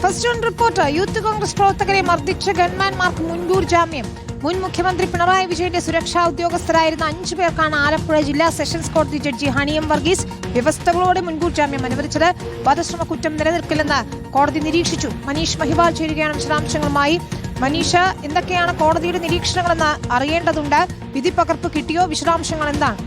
First on report. Youth Congress പ്രവർത്തകരെ മർദ്ദിച്ച ഗൺമാൻമാർക്ക് മുൻകൂർ ജാമ്യം. മുൻ മുഖ്യമന്ത്രി പിണറായി വിജയന്റെ സുരക്ഷാ ഉദ്യോഗസ്ഥരായിരുന്ന 5 പേർക്കാണ് ആലപ്പുഴ ജില്ലാ സെഷൻസ് കോടതി ജഡ്ജി ഹണിയം വർഗീസ് വ്യവസ്ഥകളോടെ മുൻകൂർ ജാമ്യം അനുവദിച്ചത്. വധശ്രമ കുറ്റം നിലനിൽക്കില്ലെന്ന് കോടതി നിരീക്ഷിച്ചു. മനീഷ് മഹിവാൾ ചേരുകയാണ് വിശദാംശങ്ങളുമായി. മനീഷ, എന്തൊക്കെയാണ് കോടതിയുടെ നിരീക്ഷണങ്ങളെന്ന് അറിയേണ്ടതുണ്ട്. വിധി പകർപ്പ് കിട്ടിയോ? വിശദാംശങ്ങൾ എന്താണ്?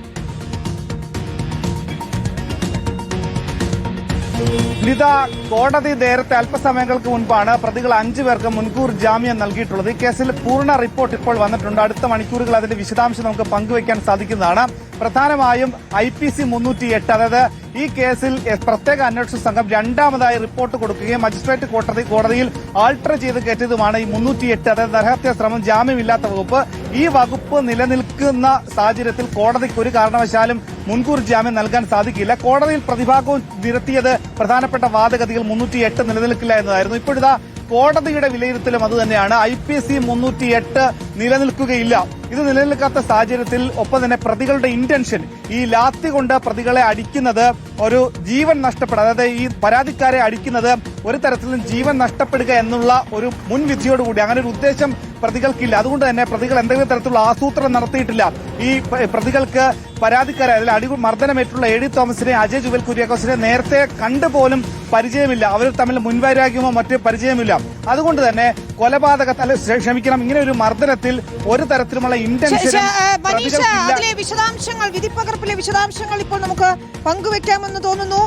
ലിത, കോടതി നേരത്തെ അല്പസമയങ്ങൾക്ക് മുൻപാണ് പ്രതികൾ 5 പേർക്ക് മുൻകൂർ ജാമ്യം നൽകിയിട്ടുള്ളത്. ഈ കേസിൽ പൂർണ്ണ റിപ്പോർട്ട് ഇപ്പോൾ വന്നിട്ടുണ്ട്. അടുത്ത മണിക്കൂറുകൾ അതിന്റെ വിശദാംശം നമുക്ക് പങ്കുവയ്ക്കാൻ സാധിക്കുന്നതാണ്. പ്രധാനമായും IPC 308, അതായത് ഈ കേസിൽ പ്രത്യേക അന്വേഷണ സംഘം രണ്ടാമതായി റിപ്പോർട്ട് കൊടുക്കുകയും മജിസ്ട്രേറ്റ് കോടതിയിൽ ആൾട്ടർ ചെയ്ത് കയറ്റിയതുമാണ് ഈ 308, അതായത് നരഹത്യാ ശ്രമം, ജാമ്യമില്ലാത്ത വകുപ്പ്. ഈ വകുപ്പ് നിലനിൽക്കുന്ന സാഹചര്യത്തിൽ കോടതിക്ക് ഒരു കാരണവശാലും മുൻകൂർ ജാമ്യം നൽകാൻ സാധിക്കില്ല. കോടതിയിൽ പ്രതിഭാഗവും നിരത്തിയത് പ്രധാനപ്പെട്ട വാദഗതികൾ 308 നിലനിൽക്കില്ല എന്നതായിരുന്നു. ഇപ്പോഴിതാ കോടതിയുടെ വിലയിരുത്തലും അതുതന്നെയാണ്. IPC 308 നിലനിൽക്കുകയില്ല. ഇത് നിലനിൽക്കാത്ത സാഹചര്യത്തിൽ ഒപ്പം തന്നെ പ്രതികളുടെ ഇന്റൻഷൻ, ഈ ലാത്തി കൊണ്ട് പ്രതികളെ അടിക്കുന്നത് ഒരു ജീവൻ നഷ്ടപ്പെടുക, അതായത് ഈ പരാതിക്കാരെ അടിക്കുന്നത് ഒരു തരത്തിലും ജീവൻ നഷ്ടപ്പെടുക എന്നുള്ള ഒരു മുൻവിധിയോടുകൂടി അങ്ങനെ ഒരു ഉദ്ദേശം പ്രതികൾക്കില്ല. അതുകൊണ്ട് തന്നെ പ്രതികൾ എന്തെങ്കിലും തരത്തിലുള്ള ആസൂത്രണം നടത്തിയിട്ടില്ല. ഈ പ്രതികൾക്ക് പരാതിക്കാരെ, അതിൽ മർദ്ദനമേറ്റുള്ള AD തോമസിനെ, അജയ് ജുവൽ കുര്യാക്കോസിനെ നേരത്തെ കണ്ടുപോലും പരിചയമില്ല. അവർ തമ്മിൽ മുൻവൈരാഗ്യമോ മറ്റു പരിചയമില്ല. അതുകൊണ്ട് തന്നെ ഇങ്ങനെ ഒരു മർദ്ദനത്തിൽ ഒരു തരത്തിലുമുള്ള ഇന്റൻഷൻ വിശദാംശങ്ങൾ, വിധിപ്പകർപ്പിലെ വിശദാംശങ്ങൾ ഇപ്പോൾ നമുക്ക് പങ്കുവെക്കാമെന്ന് തോന്നുന്നു.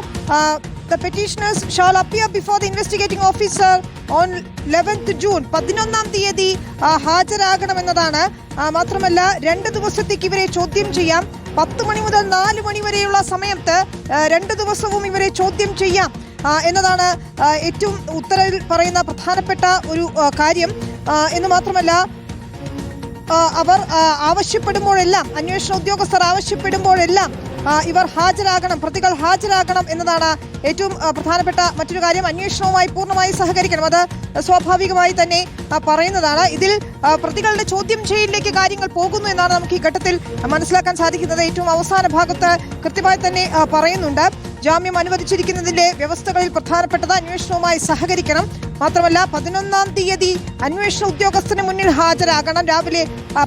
The petitioners shall appear before the investigating officer on 11th June. 11-ാം തീയതി ഹാജരാകണമെന്നതാണ്. മാത്രമല്ല 2 ദിവസത്തേക്ക് ഇവരെ ചോദ്യം ചെയ്യാം. 10 മണി മുതൽ 4 മണി വരെയുള്ള സമയത്ത് 2 ദിവസവും ഇവരെ ചോദ്യം ചെയ്യാം എന്നതാണ് ഏറ്റവും ഉത്തരവിൽ പറയുന്ന പ്രധാനപ്പെട്ട ഒരു കാര്യം. എന്ന് മാത്രമല്ല അവർ ആവശ്യപ്പെടുമ്പോഴെല്ലാം, അന്വേഷണ ഉദ്യോഗസ്ഥർ ആവശ്യപ്പെടുമ്പോഴെല്ലാം ഇവർ ഹാജരാകണം, പ്രതികൾ ഹാജരാകണം എന്നതാണ് ഏറ്റവും പ്രധാനപ്പെട്ട മറ്റൊരു കാര്യം. അന്വേഷണവുമായി പൂർണ്ണമായി സഹകരിക്കണം, അത് സ്വാഭാവികമായി തന്നെ പറയുന്നതാണ്. ഇതിൽ പ്രതികളുടെ ചോദ്യം ചെയ്യലിലേക്ക് കാര്യങ്ങൾ പോകുന്നു എന്നാണ് നമുക്ക് ഈ ഘട്ടത്തിൽ മനസ്സിലാക്കാൻ സാധിക്കുന്നത്. ഏറ്റവും അവസാന ഭാഗത്ത് കൃത്യമായി തന്നെ പറയുന്നുണ്ട്, ജാമ്യം അനുവദിച്ചിരിക്കുന്നതിന്റെ വ്യവസ്ഥകളിൽ പ്രധാനപ്പെട്ടത് അന്വേഷണവുമായി സഹകരിക്കണം. മാത്രമല്ല 11-ാം തീയതി അന്വേഷണ ഉദ്യോഗസ്ഥന് മുന്നിൽ ഹാജരാകണം. രാവിലെ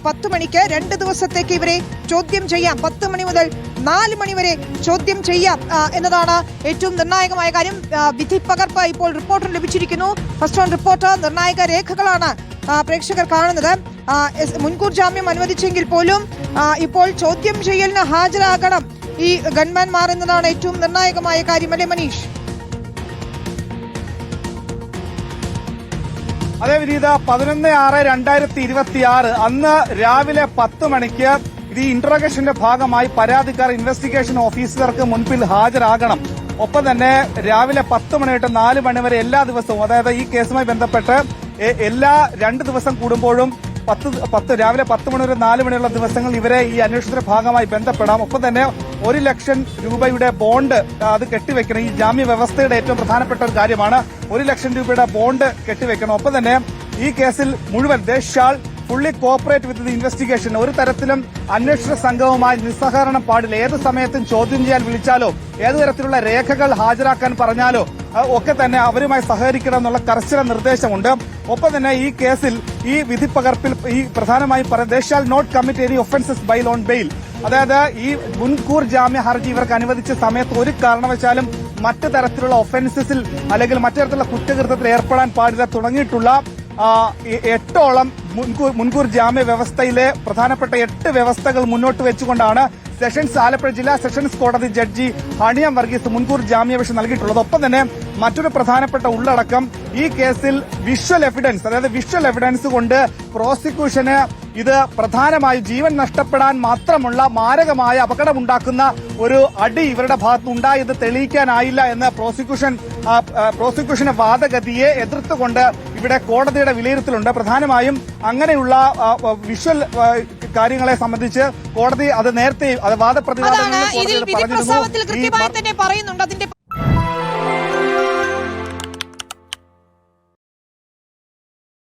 10 മണിക്ക് 2 ദിവസത്തേക്ക് ഇവരെ ചോദ്യം ചെയ്യാം. 10 മണി മുതൽ 4 മണി വരെ ചോദ്യം ചെയ്യാം എന്നതാണ് ഏറ്റവും നിർണായകമായ കാര്യം. വിധി പകർപ്പ് ഇപ്പോൾ റിപ്പോർട്ടർ ലഭിച്ചിരിക്കുന്നു. ഫസ്റ്റ് ഓൺ റിപ്പോർട്ട് നിർണായക രേഖകളാണ് പ്രേക്ഷകർ കാണുന്നത്. മുൻകൂർ ജാമ്യം അനുവദിച്ചെങ്കിൽ പോലും ഇപ്പോൾ ചോദ്യം ചെയ്യലിന് ഹാജരാകണം ഈ ഗൺമാൻമാർ എന്നതാണ് ഏറ്റവും നിർണായകമായ കാര്യം, അല്ലേ മനീഷ്? അതേ വിധീത 11/6/2026 അന്ന് രാവിലെ 10 മണിക്ക് ഈ ഇന്ററോഗേഷന്റെ ഭാഗമായി പരാതിക്കാർ ഇൻവെസ്റ്റിഗേഷൻ ഓഫീസർക്ക് മുൻപിൽ ഹാജരാകണം. ഒപ്പം തന്നെ രാവിലെ 10 മണി തൊട്ട് 4 മണി വരെ എല്ലാ ദിവസവും, അതായത് ഈ കേസുമായി ബന്ധപ്പെട്ട് എല്ലാ 2 ദിവസം കൂടുമ്പോഴും രാവിലെ 10 മണി മുതൽ 4 മണിയുള്ള ദിവസങ്ങൾ ഇവരെ ഈ അന്വേഷണത്തിന്റെ ഭാഗമായി ബന്ധപ്പെടാം. ഒപ്പം തന്നെ 1 ലക്ഷം രൂപയുടെ ബോണ്ട് അത് കെട്ടിവെക്കണം. ഈ ജാമ്യ വ്യവസ്ഥയുടെ ഏറ്റവും പ്രധാനപ്പെട്ട ഒരു കാര്യമാണ് 1 ലക്ഷം രൂപയുടെ ബോണ്ട് കെട്ടിവെക്കണം. ഒപ്പം തന്നെ ഈ കേസിൽ മുഴുവൻ they shall fully cooperate with the investigation. ഒരു തരത്തിലും അന്വേഷണ സംഘവുമായി നിസ്സഹകരണം പാടില്ല. ഏത് സമയത്തും ചോദ്യം ചെയ്യാൻ വിളിച്ചാലോ ഏതു തരത്തിലുള്ള രേഖകൾ ഹാജരാക്കാൻ പറഞ്ഞാലോ ഒക്കെ തന്നെ അവരുമായി സഹകരിക്കണം എന്നുള്ള കർശന നിർദ്ദേശമുണ്ട്. ഒപ്പം തന്നെ ഈ കേസിൽ ഈ വിധി പകർപ്പിൽ ഈ പ്രധാനമായും പറയുന്നത് they shall not commit any offences by on bail. അതായത് ഈ മുൻകൂർ ജാമ്യ ഹർജി ഇവർക്ക് അനുവദിച്ച സമയത്ത് ഒരു കാരണവശാലും മറ്റു തരത്തിലുള്ള ഒഫൻസസിൽ അല്ലെങ്കിൽ മറ്റു തരത്തിലുള്ള കുറ്റകൃത്യത്തിൽ ഏർപ്പെടാൻ പാടില്ല തുടങ്ങിയിട്ടുള്ള 8ഓളം മുൻകൂർ ജാമ്യ വ്യവസ്ഥയിലെ പ്രധാനപ്പെട്ട 8 വ്യവസ്ഥകൾ മുന്നോട്ട് വെച്ചുകൊണ്ടാണ് ആലപ്പുഴ ജില്ലാ സെഷൻസ് കോടതി ജഡ്ജി ഹണിയം വർഗീസ് മുൻകൂർ ജാമ്യാപേക്ഷ നൽകിയിട്ടുള്ളത്. ഒപ്പം തന്നെ മറ്റൊരു പ്രധാനപ്പെട്ട ഉള്ളടക്കം, ഈ കേസിൽ വിഷ്വൽ എവിഡൻസ്, അതായത് വിഷ്വൽ എവിഡൻസ് കൊണ്ട് പ്രോസിക്യൂഷന് ഇത് പ്രധാനമായും ജീവൻ നഷ്ടപ്പെടാൻ മാത്രമുള്ള മാരകമായ അപകടമുണ്ടാക്കുന്ന ഒരു അടി ഇവരുടെ ഭാഗത്ത് ഉണ്ടായത് തെളിയിക്കാനായില്ല എന്ന് പ്രോസിക്യൂഷന്റെ വാദഗതിയെ എതിർത്തുകൊണ്ട് ഇവിടെ കോടതിയുടെ വിലയിരുത്തലുണ്ട്. പ്രധാനമായും അങ്ങനെയുള്ള വിഷ്വൽ കാര്യങ്ങളെ സംബന്ധിച്ച് കോടതി അത് നേരത്തെ വാദപ്രതിവാദങ്ങളിൽ പറയുന്നുണ്ട്. അതിന്റെ